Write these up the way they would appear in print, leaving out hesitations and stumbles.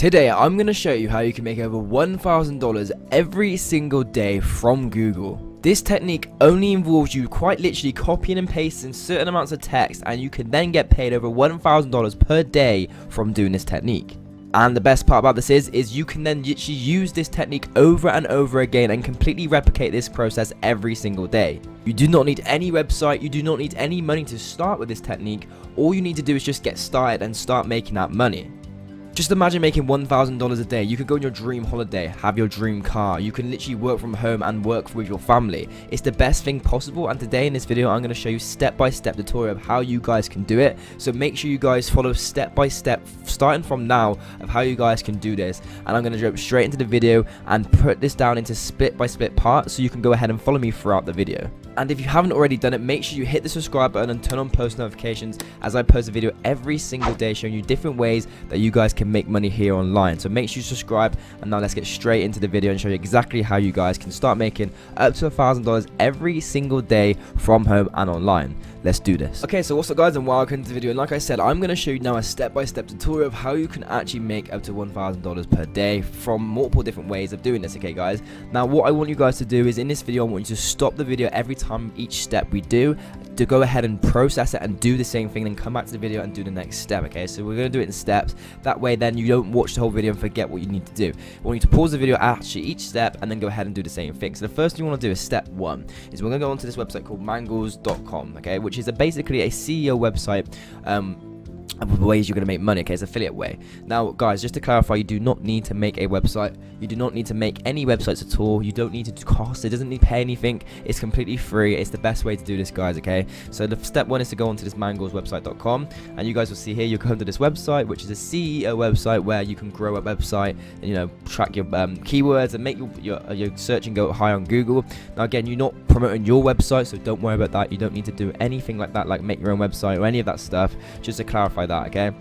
Today I'm going to show you how you can make over $1,000 every single day from Google. This technique only involves you quite literally copying and pasting certain amounts of text, and you can then get paid over $1,000 per day from doing this technique. And the best part about this is you can then literally use this technique over and over again and completely replicate this process every single day. You do not need any website, you do not need any money to start with this technique. All you need to do is just get started and start making that money. Just imagine making $1,000 a day. You could go on your dream holiday, have your dream car. You can literally work from home and work with your family. It's the best thing possible, and today in this video I'm going to show you step-by-step tutorial of how you guys can do it. So make sure you guys follow step-by-step starting from now of how you guys can do this. And I'm going to jump straight into the video and put this down into split-by-split parts so you can go ahead and follow me throughout the video. And if you haven't already done it, make sure you hit the subscribe button and turn on post notifications, as I post a video every single day showing you different ways that you guys can make money here online. So make sure you subscribe, and now let's get straight into the video and show you exactly how you guys can start making up to $1,000 every single day from home and online. Let's do this. Okay, so what's up guys, and welcome to the video. And like I said, I'm going to show you now a step-by-step tutorial of how you can actually make up to $1,000 per day from multiple different ways of doing this. Okay guys, now what I want you guys to do is in this video I want you to stop the video every time each step we do, to go ahead and process it and do the same thing, then come back to the video and do the next step. Okay, so we're going to do it in steps, that way then you don't watch the whole video and forget what you need to do. I want you to pause the video after each step and then go ahead and do the same thing. So the first thing you want to do is step one, is we're going to go onto this website called mangles.com, okay, which is basically a CEO website of ways you're going to make money. Okay, it's affiliate way. Now guys, just to clarify, you do not need to make a website, you do not need to make any websites at all, you don't need to cost, it doesn't need to pay anything, it's completely free. It's the best way to do this guys. Okay, so the step one is to go onto this mangleswebsite.com, and you guys will see here you come to this website, which is a CEO website where you can grow a website and, you know, track your keywords and make your searching go high on Google. Now again, you're not promoting your website, so don't worry about that. You don't need to do anything like that, like make your own website or any of that stuff, just to clarify that. Okay,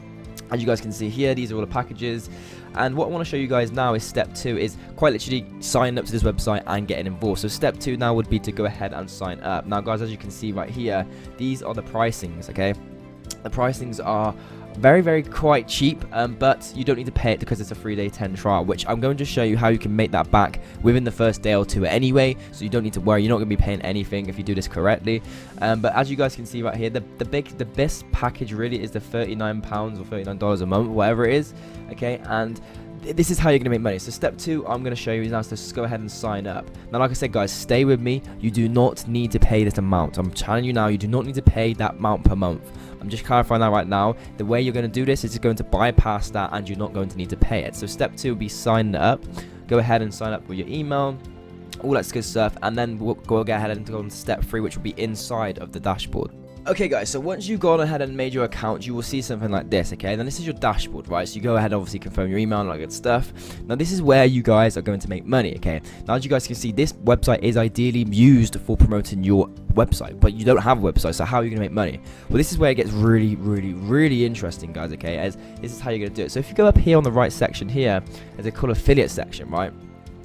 as you guys can see here, these are all the packages, and what I want to show you guys now is step two, is quite literally signing up to this website and getting involved. So step two now would be to go ahead and sign up. Now guys, as you can see right here, these are the pricings. Okay, the pricings are very quite cheap, but you don't need to pay it because it's a 3-day 10 trial, which I'm going to show you how you can make that back within the first day or two anyway, so you don't need to worry. You're not going to be paying anything if you do this correctly. But as you guys can see right here, the best package really is the £39 or $39 a month, whatever it is. Okay, and this is how you're going to make money. So step two I'm going to show you is now to just go ahead and sign up. Now like I said guys, stay with me. You do not need to pay this amount. I'm telling you now, you do not need to pay that amount per month. I'm just clarifying that right now. The way you're going to do this is going to bypass that, and you're not going to need to pay it. So step two will be sign up. Go ahead and sign up with your email, all that good stuff, and then we'll go ahead and go on to step three, which will be inside of the dashboard. Okay guys, so once you've gone ahead and made your account, you will see something like this. Okay, then this is your dashboard, right? So you go ahead, obviously confirm your email and all that good stuff. Now this is where you guys are going to make money. Okay, now as you guys can see, this website is ideally used for promoting your website, but you don't have a website, so how are you going to make money? Well, this is where it gets really interesting guys. Okay, as this is how you're going to do it. So if you go up here on the right section here, there's a called affiliate section, right?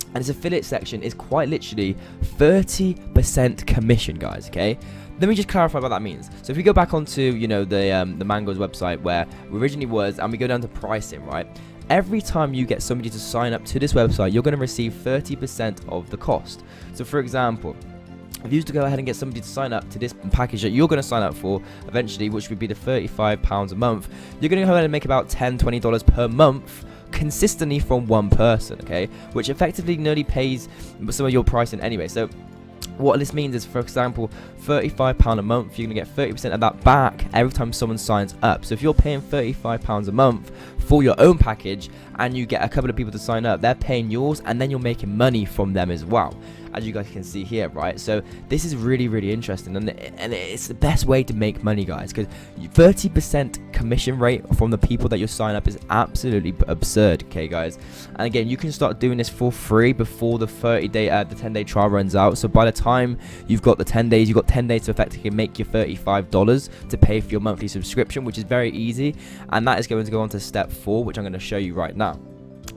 And this affiliate section is quite literally 30% commission, guys. Okay, let me just clarify what that means. So if we go back onto, you know, the Mangles website where we originally was, and we go down to pricing, right? Every time you get somebody to sign up to this website, you're going to receive 30% of the cost. So for example, if you used to go ahead and get somebody to sign up to this package that you're going to sign up for eventually, which would be the £35 a month, you're going to go ahead and make about $10-20 per month consistently from one person. Okay, which effectively nearly pays some of your pricing anyway. So what this means is, for example, £35 a month, you're going to get 30% of that back every time someone signs up. So if you're paying £35 a month for your own package and you get a couple of people to sign up, they're paying yours, and then you're making money from them as well, as you guys can see here, right? So this is really interesting, and it's the best way to make money, guys, because 30% commission rate from the people that you sign up is absolutely absurd. Okay guys, and again, you can start doing this for free before the 10-day trial runs out. So by the time you've got the 10 days, you've got 10 days to effectively make your $35 to pay for your monthly subscription, which is very easy. And that is going to go on to step four, which I'm going to show you right now.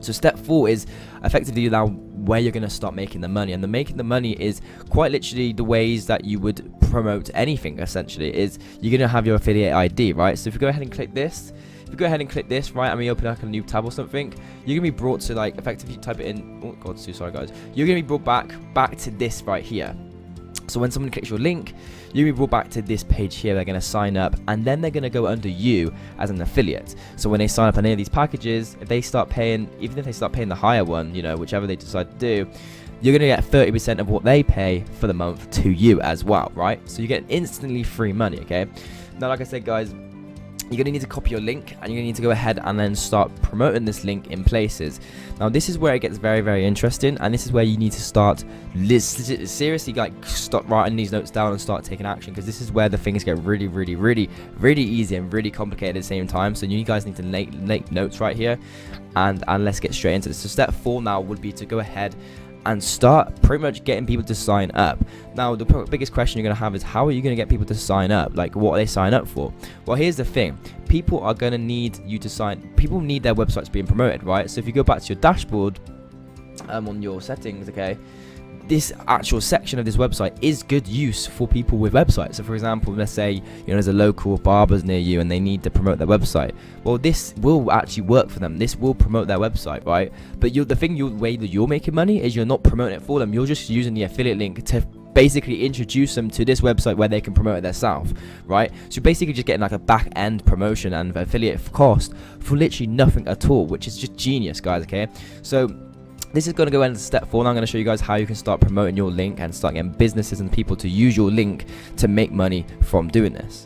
So step four is effectively now where you're going to start making the money, and the making the money is quite literally the ways that you would promote anything. Essentially is you're going to have your affiliate ID, right? So if you go ahead and click this, If you go ahead and click this, right, and we open like a new tab or something, you're gonna be brought to like, effectively type it in, oh god, so sorry guys, you're gonna be brought back to this right here. So when someone clicks your link, you'll be brought back to this page here. They're going to sign up, and then they're going to go under you as an affiliate. So when they sign up on any of these packages, if they start paying, even if they start paying the higher one, you know, whichever they decide to do, you're going to get 30% of what they pay for the month to you as well, right? So you get instantly free money, okay? Now, like I said, guys, you're going to need to copy your link, and you're going to need to go ahead and then start promoting this link in places. Now, this is where it gets very, very interesting, and this is where you need to start seriously, like, stop writing these notes down and start taking action, because this is where the things get really, really, really, really easy and really complicated at the same time. So you guys need to make notes right here, and let's get straight into this. So step 4 now would be to go ahead and start pretty much getting people to sign up. Now, the biggest question you're going to have is, how are you going to get people to sign up? Like, what are they sign up for? Well, here's the thing. People are going to need you to sign. People need their websites being promoted, right? So if you go back to your dashboard on your settings, okay, this actual section of this website is good use for people with websites. So for example, let's say, you know, there's a local barbers near you and they need to promote their website. Well, this will actually work for them. This will promote their website, right? But the way that you're making money is you're not promoting it for them. You're just using the affiliate link to basically introduce them to this website where they can promote it themselves, right? So you're basically just getting like a back end promotion and affiliate cost for literally nothing at all, which is just genius, guys. Okay, so this is going to go into step 4, and I'm going to show you guys how you can start promoting your link and start getting businesses and people to use your link to make money from doing this.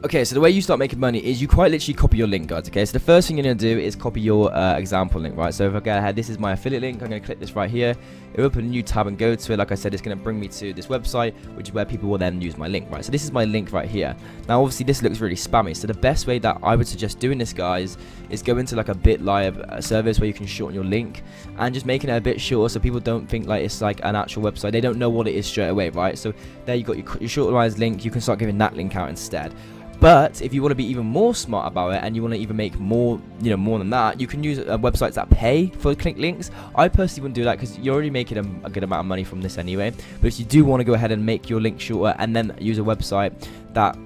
Okay, so the way you start making money is you quite literally copy your link, guys. Okay, so the first thing you're going to do is copy your example link, right? So if I go ahead, this is my affiliate link. I'm going to click this right here. It'll open a new tab and go to it. Like I said, it's going to bring me to this website, which is where people will then use my link, right? So this is my link right here. Now, obviously, this looks really spammy. So the best way that I would suggest doing this, guys, is go into like a BitLive service where you can shorten your link and just making it a bit shorter so people don't think like it's like an actual website. They don't know what it is straight away, right? So there you got your shortened link. You can start giving that link out instead. But if you want to be even more smart about it and you want to even make more, you know, more than that, you can use websites that pay for click links. I personally wouldn't do that because you're already making a good amount of money from this anyway. But if you do want to go ahead and make your link shorter and then use a website that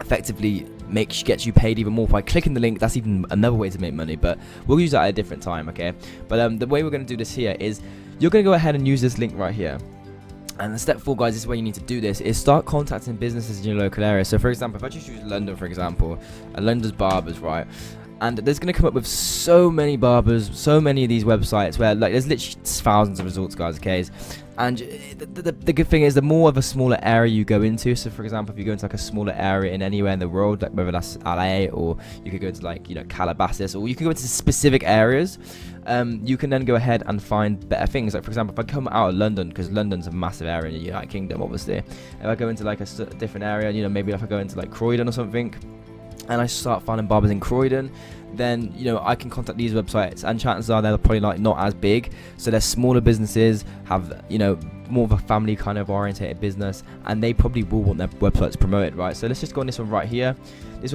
effectively gets you paid even more by clicking the link, that's even another way to make money. But we'll use that at a different time, okay? But the way we're going to do this here is you're going to go ahead and use this link right here. And the step 4, guys, this is where you need to do this, is start contacting businesses in your local area. So for example, if I just use London, for example, London's barbers, right? And there's going to come up with so many barbers, so many of these websites where like there's literally thousands of results, guys, okay? And the good thing is the more of a smaller area you go into, so for example, if you go into like a smaller area in anywhere in the world, like whether that's LA or you could go into like, you know, Calabasas, or you can go into specific areas, you can then go ahead and find better things. Like for example, if I come out of London, because London's a massive area in the United Kingdom, obviously, if I go into like a different area, you know, maybe if I go into like Croydon or something, and I start finding barbers in Croydon, then, you know, I can contact these websites, and chances are they're probably like not as big, so they're smaller businesses, have, you know, more of a family kind of orientated business, and they probably will want their websites promoted, right? So let's just go on this one right here. This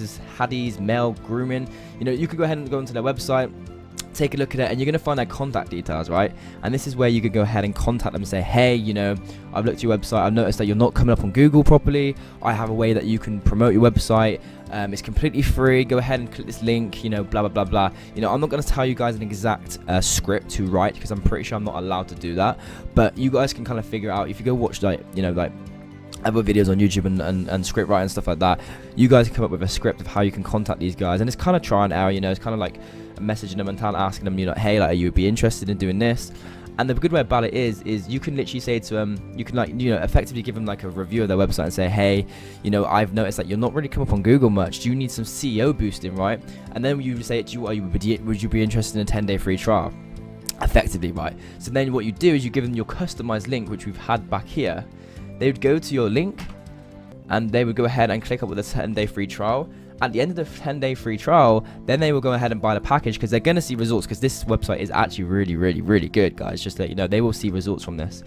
is Hattie's Male Grooming. You know, you can go ahead and go onto their website, take a look at it, and you're going to find their contact details, right? And this is where you can go ahead and contact them and say, hey, you know, I've looked at your website, I've noticed that you're not coming up on Google properly. I have a way that you can promote your website. It's completely free. Go ahead and click this link, you know, blah blah blah blah. You know, I'm not going to tell you guys an exact script to write because I'm pretty sure I'm not allowed to do that, but you guys can kind of figure it out if you go watch, like, you know, like other videos on YouTube and script writing and stuff like that. You guys can come up with a script of how you can contact these guys, and it's kind of trial and error, you know. It's kind of like messaging them and asking them, you know, hey, like, are you be interested in doing this? And the good way about it is you can literally say to them, you can, like, you know, effectively give them like a review of their website and say, hey, you know, I've noticed that you're not really coming up on Google much. Do you need some SEO boosting, right? And then you say it to you, would you be interested in a 10-day free trial? Effectively, right? So then what you do is you give them your customized link, which we've had back here. They would go to your link and they would go ahead and click up with a 10-day free trial. At the end of the 10-day free trial, then they will go ahead and buy the package because they're going to see results, because this website is actually really, really, really good, guys. Just to let you know, they will see results from this.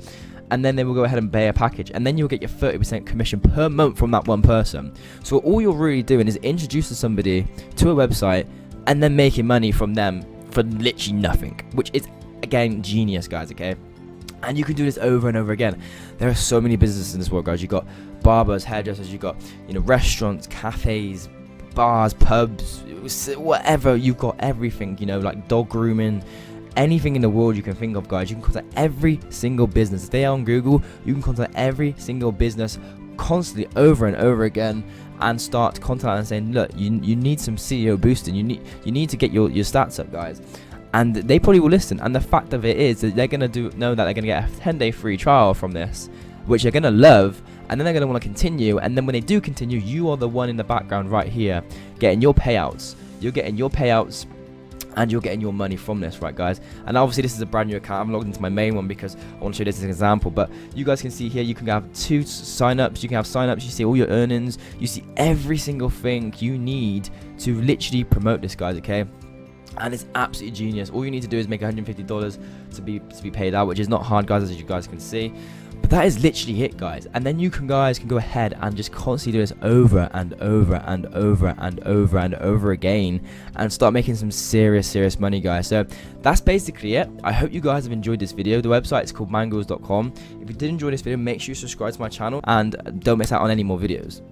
And then they will go ahead and buy a package, and then you'll get your 30% commission per month from that one person. So all you're really doing is introducing somebody to a website and then making money from them for literally nothing, which is, again, genius, guys, okay? And you can do this over and over again. There are so many businesses in this world, guys. You've got barbers, hairdressers, you've got, you know, restaurants, cafes, bars, pubs, whatever. You've got everything, you know, like dog grooming, anything in the world you can think of, guys. You can contact every single business. If they are on Google, you can contact every single business constantly over and over again, and start contacting and saying, look, you need some SEO boosting. You need to get your stats up, guys. And they probably will listen. And the fact of it is that they're gonna know that they're gonna get a 10-day free trial from this, which they're gonna love, and then they're gonna want to continue. And then when they do continue, you are the one in the background right here getting your payouts. You're getting your payouts, and you're getting your money from this, right, guys? And obviously this is a brand new account. I'm logged into my main one because I want to show you this as an example. But you guys can see here, you can have 2 signups. You can have signups. You see all your earnings. You see every single thing you need to literally promote this, guys. Okay. And it's absolutely genius. All you need to do is make $150 to be paid out, which is not hard, guys, as you guys can see. But that is literally it, guys. And then you guys can go ahead and just constantly do this over and over and over and over and over again, and start making some serious money, guys. So that's basically it. I hope you guys have enjoyed this video. The website is called mangools.com. If you did enjoy this video, make sure you subscribe to my channel and don't miss out on any more videos.